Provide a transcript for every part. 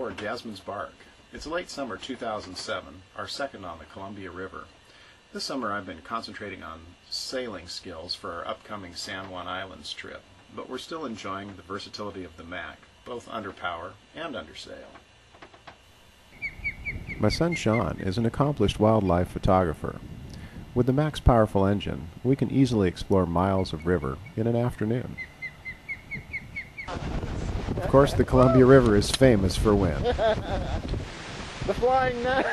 aboard Jasmine's bark. It's late summer 2007, our second on the Columbia River. This summer I've been concentrating on sailing skills for our upcoming San Juan Islands trip, but we're still enjoying the versatility of the Mac, both under power and under sail. My son Sean is an accomplished wildlife photographer. With the Mac's powerful engine, we can easily explore miles of river in an afternoon. Of course, the Columbia River is famous for wind. The flying net!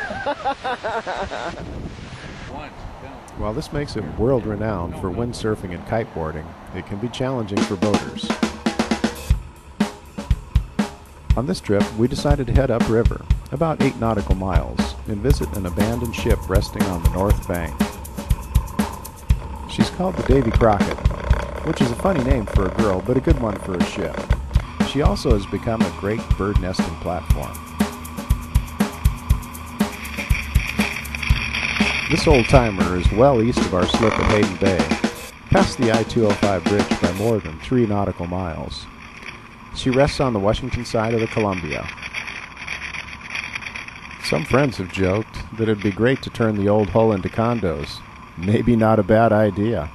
While this makes it world-renowned for windsurfing and kiteboarding, it can be challenging for boaters. On this trip, we decided to head upriver, about 8 nautical miles, and visit an abandoned ship resting on the north bank. She's called the Davy Crockett, which is a funny name for a girl, but a good one for a ship. She also has become a great bird nesting platform. This old-timer is well east of our slip at Hayden Bay, past the I-205 bridge by more than 3 nautical miles. She rests on the Washington side of the Columbia. Some friends have joked that it'd be great to turn the old hull into condos. Maybe not a bad idea.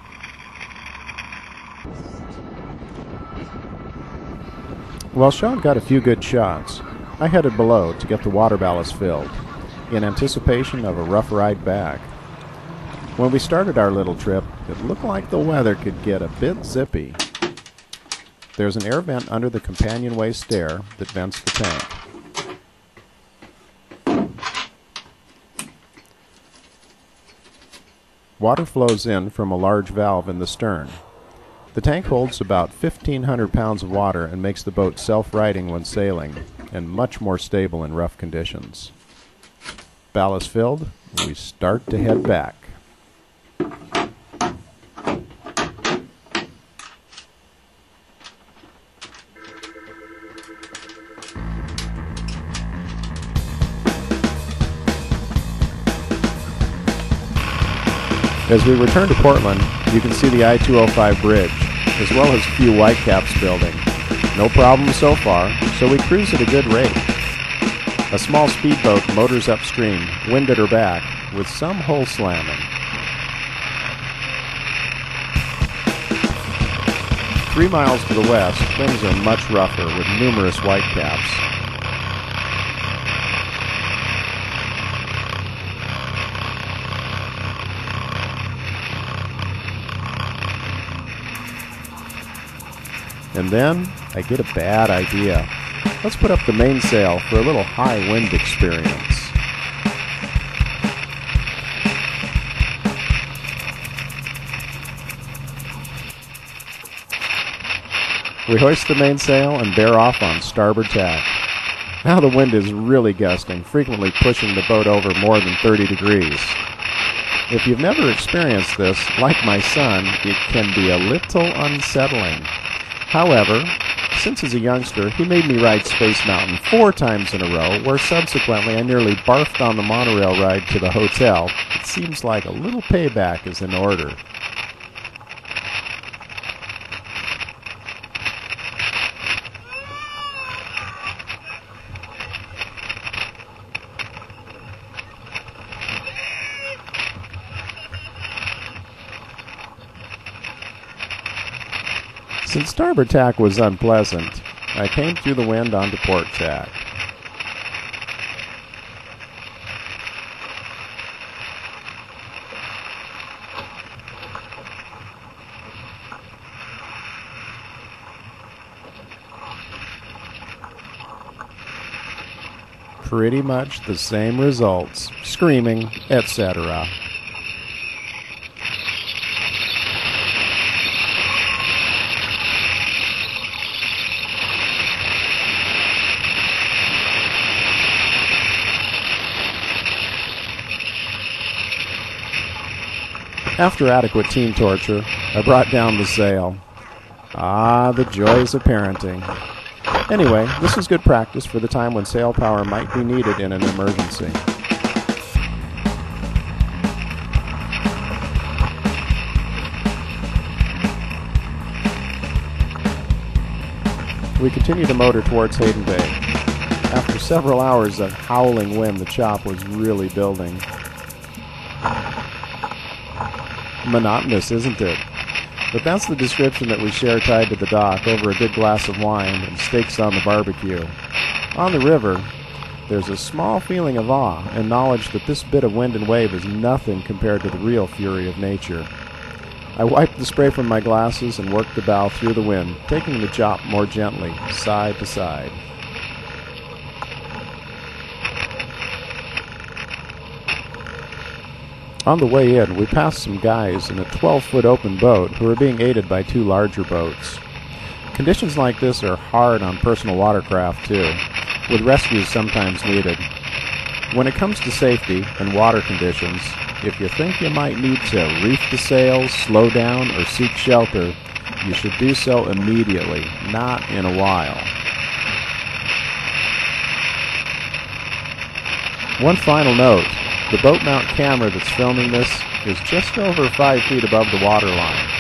While Sean got a few good shots, I headed below to get the water ballast filled, in anticipation of a rough ride back. When we started our little trip, it looked like the weather could get a bit zippy. There's an air vent under the companionway stair that vents the tank. Water flows in from a large valve in the stern. The tank holds about 1,500 pounds of water and makes the boat self-righting when sailing, and much more stable in rough conditions. Ballast filled, we start to head back. As we return to Portland, you can see the I-205 bridge, as well as a few Whitecaps building. No problem so far, so we cruise at a good rate. A small speedboat motors upstream, wind at her back, with some hull slamming. 3 miles to the west, things are much rougher with numerous Whitecaps. And then I get a bad idea. Let's put up the mainsail for a little high wind experience. We hoist the mainsail and bear off on starboard tack. Now the wind is really gusting, frequently pushing the boat over more than 30 degrees. If you've never experienced this, like my son, it can be a little unsettling. However, since as a youngster, he made me ride Space Mountain 4 times in a row, where subsequently I nearly barfed on the monorail ride to the hotel. It seems like a little payback is in order. Since starboard tack was unpleasant, I came through the wind onto port tack. Pretty much the same results, screaming, etc. After adequate team torture, I brought down the sail. Ah, the joys of parenting. Anyway, this is good practice for the time when sail power might be needed in an emergency. We continue to motor towards Hayden Bay. After several hours of howling wind, the chop was really building. Monotonous, isn't it? But that's the description that we share tied to the dock over a good glass of wine and steaks on the barbecue. On the river, there's a small feeling of awe and knowledge that this bit of wind and wave is nothing compared to the real fury of nature. I wiped the spray from my glasses and worked the bow through the wind, taking the chop more gently, side to side. On the way in, we passed some guys in a 12-foot open boat who were being aided by two larger boats. Conditions like this are hard on personal watercraft, too, with rescues sometimes needed. When it comes to safety and water conditions, if you think you might need to reef the sails, slow down, or seek shelter, you should do so immediately, not in a while. One final note. The boat mount camera that's filming this is just over 5 feet above the water line.